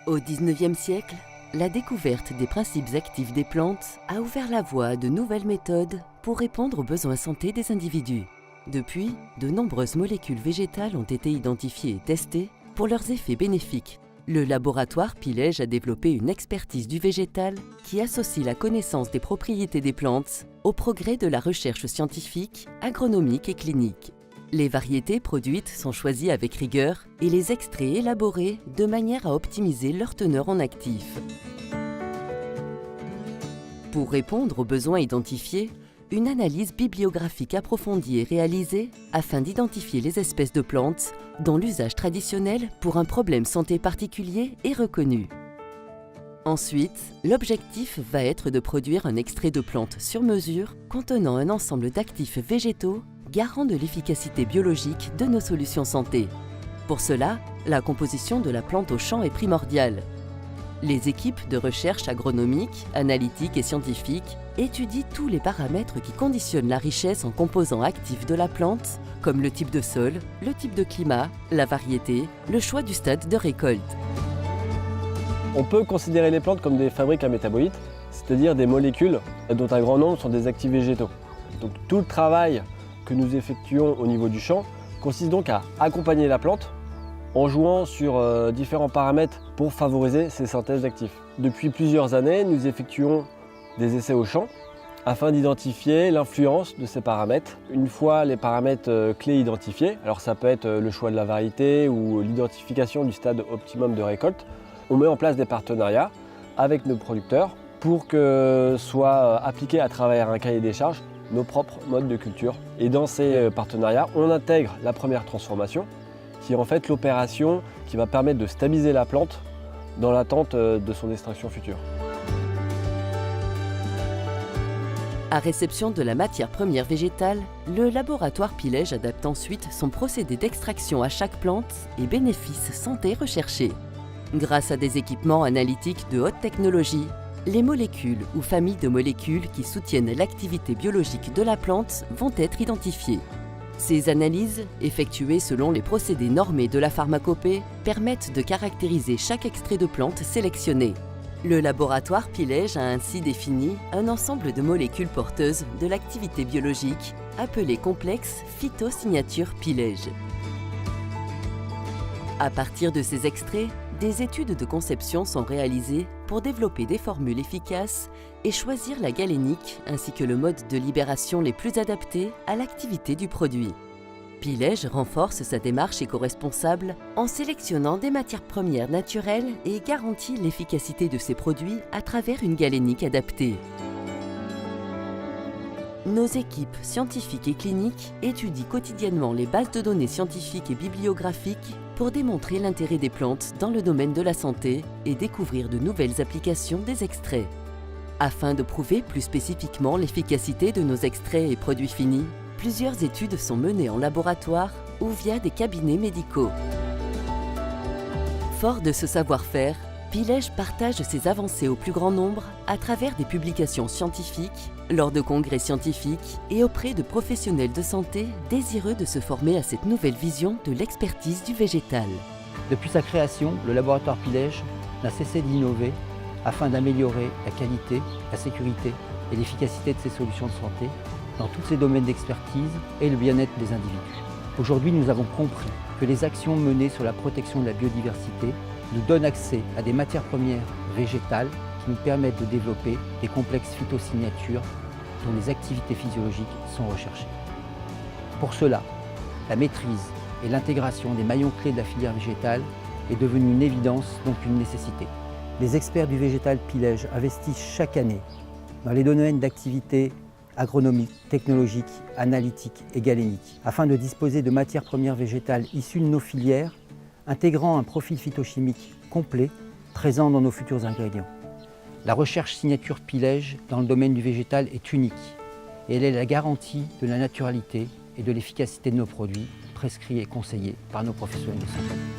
Au XIXe siècle, la découverte des principes actifs des plantes a ouvert la voie à de nouvelles méthodes pour répondre aux besoins santé des individus. Depuis, de nombreuses molécules végétales ont été identifiées et testées pour leurs effets bénéfiques. Le laboratoire Pilège a développé une expertise du végétal qui associe la connaissance des propriétés des plantes au progrès de la recherche scientifique, agronomique et clinique. Les variétés produites sont choisies avec rigueur et les extraits élaborés de manière à optimiser leur teneur en actifs. Pour répondre aux besoins identifiés, une analyse bibliographique approfondie est réalisée afin d'identifier les espèces de plantes dont l'usage traditionnel pour un problème santé particulier est reconnu. Ensuite, l'objectif va être de produire un extrait de plante sur mesure contenant un ensemble d'actifs végétaux garant de l'efficacité biologique de nos solutions santé. Pour cela, la composition de la plante au champ est primordiale. Les équipes de recherche agronomique, analytique et scientifique étudient tous les paramètres qui conditionnent la richesse en composants actifs de la plante, comme le type de sol, le type de climat, la variété, le choix du stade de récolte. On peut considérer les plantes comme des fabriques à métabolites, c'est-à-dire des molécules dont un grand nombre sont des actifs végétaux. Donc tout le travail que nous effectuons au niveau du champ consiste donc à accompagner la plante en jouant sur différents paramètres pour favoriser ces synthèses d'actifs. Depuis plusieurs années, nous effectuons des essais au champ afin d'identifier l'influence de ces paramètres. Une fois les paramètres clés identifiés, alors ça peut être le choix de la variété ou l'identification du stade optimum de récolte, on met en place des partenariats avec nos producteurs pour que soient appliqués à travers un cahier des charges nos propres modes de culture. Et dans ces partenariats, on intègre la première transformation, qui est en fait l'opération qui va permettre de stabiliser la plante dans l'attente de son extraction future. À réception de la matière première végétale, le laboratoire Pilège adapte ensuite son procédé d'extraction à chaque plante et bénéfices santé recherchés. Grâce à des équipements analytiques de haute technologie, les molécules ou familles de molécules qui soutiennent l'activité biologique de la plante vont être identifiées. Ces analyses, effectuées selon les procédés normés de la pharmacopée, permettent de caractériser chaque extrait de plante sélectionné. Le laboratoire Pilège a ainsi défini un ensemble de molécules porteuses de l'activité biologique appelé complexe phytosignature Pilège. À partir de ces extraits, des études de conception sont réalisées pour développer des formules efficaces et choisir la galénique ainsi que le mode de libération les plus adaptés à l'activité du produit. Pilège renforce sa démarche éco-responsable en sélectionnant des matières premières naturelles et garantit l'efficacité de ses produits à travers une galénique adaptée. Nos équipes scientifiques et cliniques étudient quotidiennement les bases de données scientifiques et bibliographiques pour démontrer l'intérêt des plantes dans le domaine de la santé et découvrir de nouvelles applications des extraits. Afin de prouver plus spécifiquement l'efficacité de nos extraits et produits finis, plusieurs études sont menées en laboratoire ou via des cabinets médicaux. Fort de ce savoir-faire, Pilège partage ses avancées au plus grand nombre à travers des publications scientifiques, lors de congrès scientifiques et auprès de professionnels de santé désireux de se former à cette nouvelle vision de l'expertise du végétal. Depuis sa création, le laboratoire Pilège n'a cessé d'innover afin d'améliorer la qualité, la sécurité et l'efficacité de ses solutions de santé dans tous ses domaines d'expertise et le bien-être des individus. Aujourd'hui, nous avons compris que les actions menées sur la protection de la biodiversité nous donnent accès à des matières premières végétales qui nous permettent de développer des complexes phytosignatures dont les activités physiologiques sont recherchées. Pour cela, la maîtrise et l'intégration des maillons clés de la filière végétale est devenue une évidence, donc une nécessité. Les experts du végétal Pilège investissent chaque année dans les domaines d'activité agronomique, technologique, analytique et galénique, afin de disposer de matières premières végétales issues de nos filières, intégrant un profil phytochimique complet présent dans nos futurs ingrédients. La recherche signature Pilège dans le domaine du végétal est unique et elle est la garantie de la naturalité et de l'efficacité de nos produits prescrits et conseillés par nos professionnels de santé.